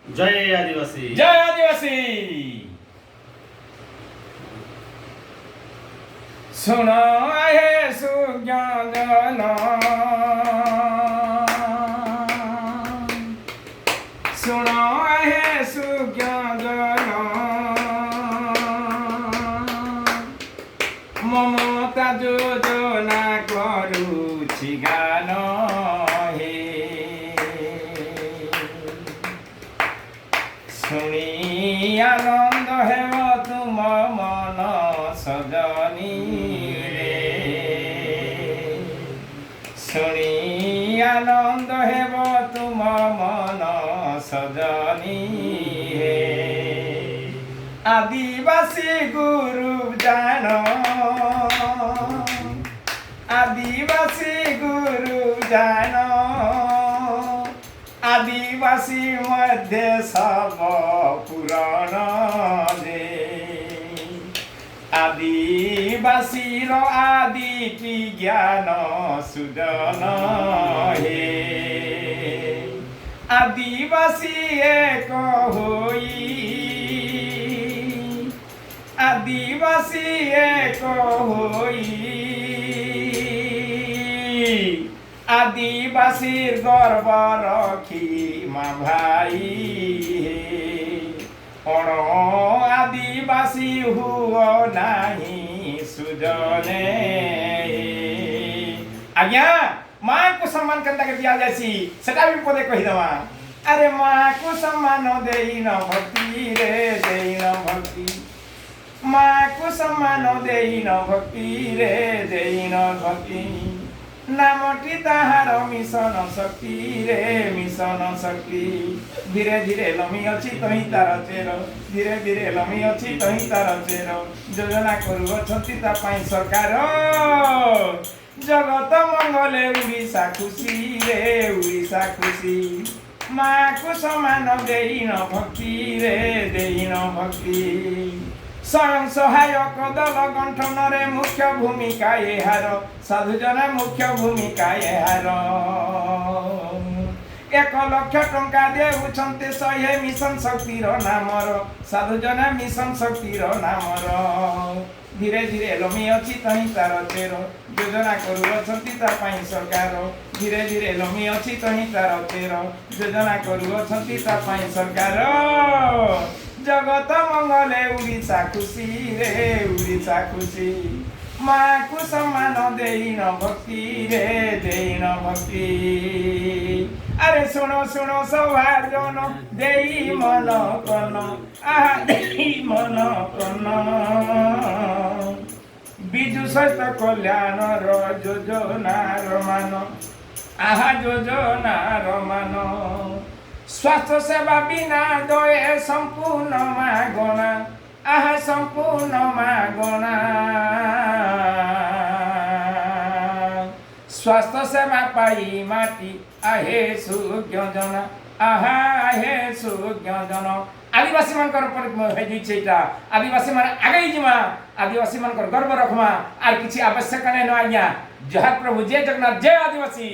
जय आदिवासी। जय आदिवासी। सुनो हे सुज्ञान, सुनो हे सुज्ञान, ममता योजना करुछि गान हे, शुणी आनंद हेब तुम मन सजनी रे, शुणी आनंद हेब तुम मन सजनी रे। आदिवासी गुरु जान, आदिवासी गुरु जान, आदिवासी मध्य सब पुराण दे, आदिवासी रो आदि ज्ञान सुजन हे, आदिवासी एक होई, आदिवासी एक होई, आदिवासी गर्व रखी मा भाई अण आदिवासी हुओ नाही सुजने। आज्ञा माँ को सम्मान करता के दिया जासी सेटा भी पदे कहि दवा। अरे माँ को सम्मान देई न भक्ति रे, देई न भक्ति, माँ को सम्मान देई न भक्ति रे, देई न भक्ति। नामटी ताहार मिशन शक्ति रे, मिशन शक्ति। धीरे धीरे लमी अछि तही तार चेर, धीरे धीरे लमी अछि तही तार चेर। योजना करुअछंती ता पाई सरकार, जगत मंगले उड़ीसा खुशी रे, उड़ीसा खुशी। माँ को सम्मान देई न भक्ति रे, देई न भक्ति। स्वयं सहायक दल गठन रे मुख्य भूमिका एहार, साधुजन मुख्य भूमिका एहार। 1 लाख टंका देउछन्ते 100 मिशन शक्तिर नामर, साधुजन मिशन शक्तिर नामर। धीरे धीरे लमी अछि तही तार चेर, योजना करुअछन्ती ता पाई सरकार। धीरे धीरे लमी अछि तही तार चेर, योजना करुअछन्ती ता पाई सरकार। जगत मंगले उड़ीसा खुशी रे, उड़ीसा खुशी। माँ को सम्मान देई न भक्ति रे, देई न भक्ति। अरे सुनो सुनो सौभाग्यन देई मन कन, आहा देई मन कन। विजु स्वास्थ्य कल्याण रो योजना मान, आहा योजना मान। स्वास्थ्य सेवा बिना दये संपूर्ण मागणा, आहा संपूर्ण मागणा। स्वास्थ्य सेवा पाई माटी आहे सुज्ञ, आहा आहे सुज्ञ। आदिवासी मानकर पर छेटा आदिवासी मान आगे जिमा, आदिवासी मानकर गर्व रखमा। आर किछि आवश्यक नै न आज्ञा। जय प्रभु, जय जगन्नाथ, जय आदिवासी।